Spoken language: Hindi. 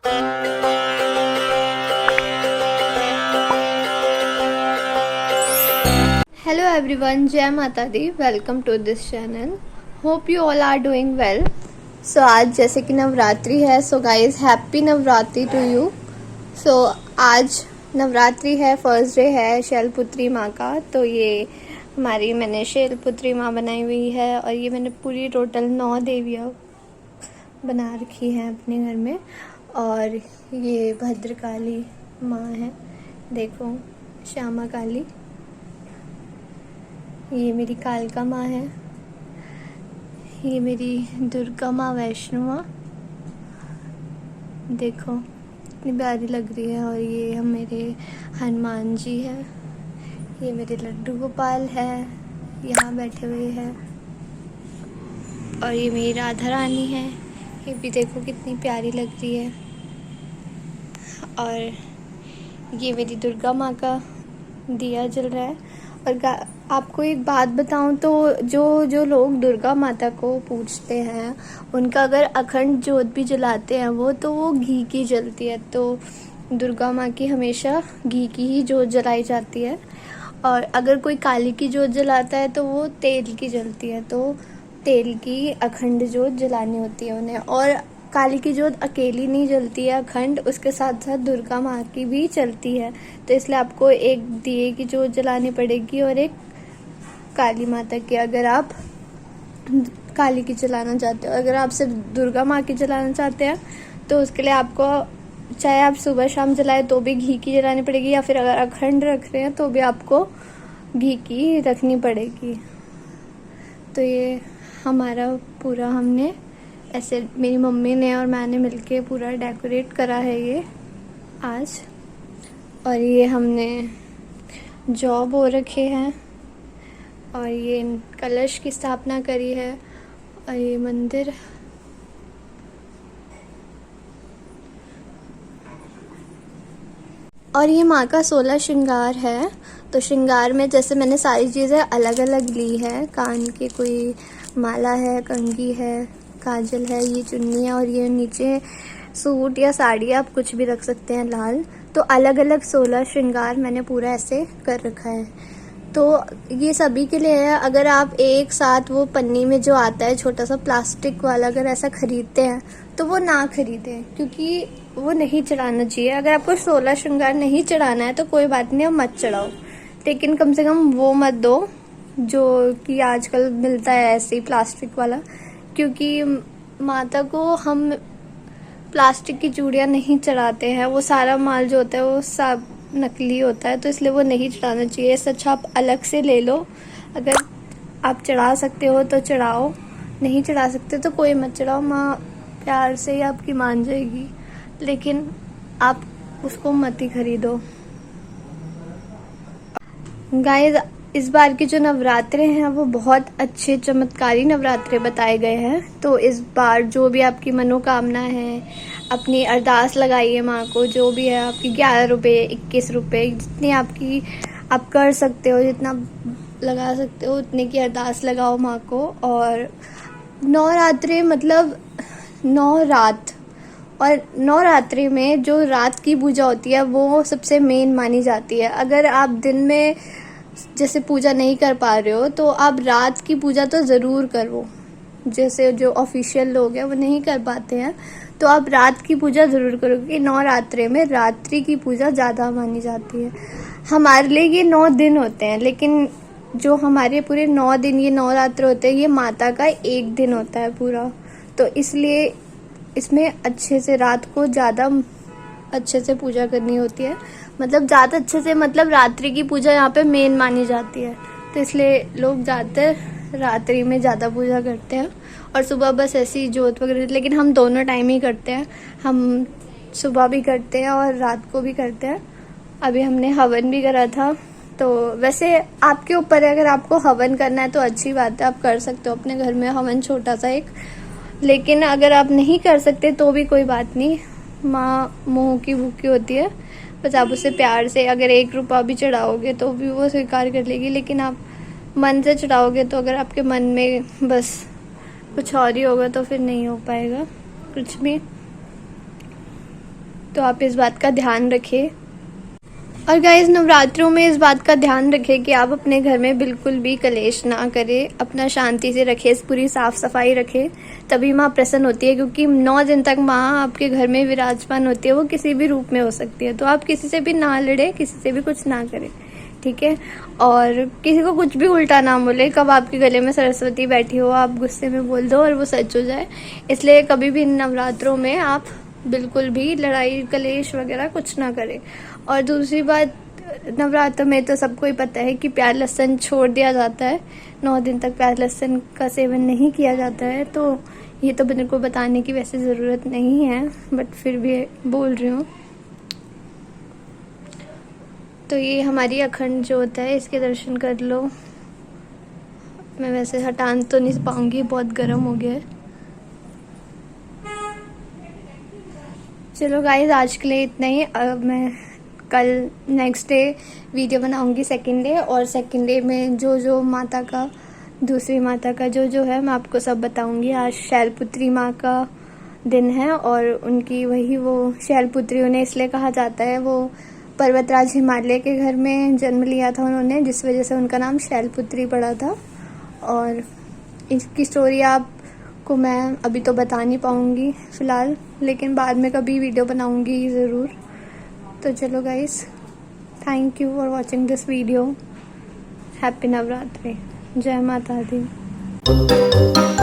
Hello everyone, Jai Mata Di, welcome to this channel. Hope you all are doing well. So आज जैसे कि नवरात्रि है, so guys happy Navratri to you. So आज नवरात्रि है, फर्स्ट डे है शैलपुत्री माँ का. तो ये मैंने शैलपुत्री माँ बनाई हुई है और ये मैंने पूरी टोटल 9 देवियाँ बना रखी हैं अपने घर में. और ये भद्रकाली माँ है, देखो श्यामा काली. ये मेरी कालका माँ है, ये मेरी दुर्गा माँ वैष्णो माँ, देखो कितनी प्यारी लग रही है. और ये हम मेरे हनुमान जी है, ये मेरे लड्डू गोपाल है यहाँ बैठे हुए हैं. और ये मेरी राधा रानी है, ये भी देखो कितनी प्यारी लग रही है. और ये मेरी दुर्गा माँ का दिया जल रहा है. और आपको एक बात बताऊं तो जो लोग दुर्गा माता को पूजते हैं उनका अगर अखंड जोत भी जलाते हैं तो वो घी की जलती है. तो दुर्गा माँ की हमेशा घी की ही जोत जलाई जाती है. और अगर कोई काली की जोत जलाता है तो वो तेल की जलती है. तो तेल की अखंड जोत जलानी होती है उन्हें. और काली की जोत अकेली नहीं जलती है अखंड, उसके साथ साथ दुर्गा माँ की भी चलती है. तो इसलिए आपको एक दिए की जोत जलानी पड़ेगी और एक काली माता की, अगर आप काली की जलाना चाहते हो. अगर आप सिर्फ दुर्गा माँ की जलाना चाहते हैं तो उसके लिए आपको चाहे आप सुबह शाम जलाए तो भी घी की जलानी पड़ेगी, या फिर अगर अखंड रख रहे हैं तो भी आपको घी की रखनी पड़ेगी. तो ये हमारा पूरा हमने ऐसे मेरी मम्मी ने और मैंने मिलके पूरा डेकोरेट करा है ये आज. और ये हमने जौ बो रखे हैं और ये कलश की स्थापना करी है. और ये मंदिर और ये माँ का 16 श्रृंगार है. तो श्रृंगार में जैसे मैंने सारी चीज़ें अलग अलग ली है. कान की कोई माला है, कंघी है, काजल है, ये चुन्नी है, और ये नीचे सूट या साड़ी आप कुछ भी रख सकते हैं लाल. तो अलग अलग 16 श्रृंगार मैंने पूरा ऐसे कर रखा है. तो ये सभी के लिए है. अगर आप एक साथ वो पन्नी में जो आता है छोटा सा प्लास्टिक वाला, अगर ऐसा खरीदते हैं तो वो ना खरीदें, क्योंकि वो नहीं चढ़ाना चाहिए. अगर आपको 16 श्रृंगार नहीं चढ़ाना है तो कोई बात नहीं, आप मत चढ़ाओ, लेकिन कम से कम वो मत दो जो कि आजकल मिलता है ऐसे ही प्लास्टिक वाला. क्योंकि माता को हम प्लास्टिक की चूड़ियाँ नहीं चढ़ाते हैं, वो सारा माल जो होता है वो सब नकली होता है. तो इसलिए वो नहीं चढ़ाना चाहिए. इससे अच्छा आप अलग से ले लो. अगर आप चढ़ा सकते हो तो चढ़ाओ, नहीं चढ़ा सकते तो कोई मत चढ़ाओ. माँ प्यार से ही आपकी मान जाएगी, लेकिन आप उसको मत ही खरीदो. गाइस, इस बार के जो नवरात्रे हैं वो बहुत अच्छे चमत्कारी नवरात्रे बताए गए हैं. तो इस बार जो भी आपकी मनोकामना है, अपनी अरदास लगाइए माँ को. जो भी है आपकी 11 रुपये, 21 रुपये, जितनी आपकी आप कर सकते हो, जितना लगा सकते हो उतने की अरदास लगाओ माँ को. और नवरात्रे मतलब 9 रात, और नवरात्रि में जो रात की पूजा होती है वो सबसे मेन मानी जाती है. अगर आप दिन में जैसे पूजा नहीं कर पा रहे हो तो आप रात की पूजा तो ज़रूर करो. जैसे जो ऑफिशियल लोग हैं वो नहीं कर पाते हैं तो आप रात की पूजा ज़रूर करो, क्योंकि नवरात्रि में रात्रि की पूजा ज़्यादा मानी जाती है. हमारे लिए ये 9 दिन होते हैं, लेकिन जो हमारे पूरे 9 दिन ये नवरात्र होते हैं, ये माता का एक दिन होता है पूरा. तो इसलिए इसमें अच्छे से रात को ज़्यादा अच्छे से पूजा करनी होती है. मतलब ज़्यादा अच्छे से मतलब रात्रि की पूजा यहाँ पे मेन मानी जाती है. तो इसलिए लोग ज़्यादातर रात्रि में ज़्यादा पूजा करते हैं और सुबह बस ऐसी जोत वगैरह. लेकिन हम दोनों टाइम ही करते हैं. हम सुबह भी करते हैं और रात को भी करते हैं. अभी हमने हवन भी करा था. तो वैसे आपके ऊपर है, अगर आपको हवन करना है तो अच्छी बात है, आप कर सकते हो अपने घर में हवन छोटा सा एक. लेकिन अगर आप नहीं कर सकते तो भी कोई बात नहीं. माँ मोह की भूखी होती है, बस आप उससे प्यार से अगर 1 रुपया भी चढ़ाओगे तो भी वो स्वीकार कर लेगी. लेकिन आप मन से चढ़ाओगे तो अगर आपके मन में बस कुछ और ही होगा तो फिर नहीं हो पाएगा कुछ भी. तो आप इस बात का ध्यान रखें। और गाइस, नवरात्रों में इस बात का ध्यान रखें कि आप अपने घर में बिल्कुल भी कलेश ना करें, अपना शांति से रखें, पूरी साफ सफाई रखें, तभी माँ प्रसन्न होती है। क्योंकि 9 दिन तक माँ आपके घर में विराजमान होती है, वो किसी भी रूप में हो सकती है। तो आप किसी से भी ना लड़े, किसी से भी कुछ ना करें, ठीक है। और किसी को कुछ भी उल्टा ना बोले। कब आपके गले में सरस्वती बैठी हो, आप गुस्से में बोल दो और वो सच हो जाए। इसलिए कभी भी नवरात्रों में आप बिल्कुल भी लड़ाई कलेश वगैरह कुछ ना करें। और दूसरी बात, नवरात्र में तो सबको ही पता है कि प्याज लहसुन छोड़ दिया जाता है। 9 दिन तक प्याज लहसुन का सेवन नहीं किया जाता है। तो ये तो मेरे को बताने की वैसे ज़रूरत नहीं है, बट फिर भी बोल रही हूँ। तो ये हमारी अखंड ज्योत है, इसके दर्शन कर लो। मैं वैसे हटान तो नहीं पाऊंगी, बहुत गर्म हो गया है। चलो गाइस, आज के लिए इतना ही। अब मैं कल नेक्स्ट डे वीडियो बनाऊंगी, सेकंड डे। और सेकंड डे में जो माता का, दूसरी माता का जो है, मैं आपको सब बताऊंगी। आज शैलपुत्री माँ का दिन है और उनकी वो शैलपुत्री उन्हें इसलिए कहा जाता है, वो पर्वतराज हिमालय के घर में जन्म लिया था उन्होंने, जिस वजह से उनका नाम शैलपुत्री पड़ा था। और इसकी स्टोरी आपको मैं अभी तो बता नहीं पाऊंगी फ़िलहाल, लेकिन बाद में कभी वीडियो बनाऊंगी ज़रूर। तो चलो guys, thank you for watching this video. Happy Navratri. जय माता दी।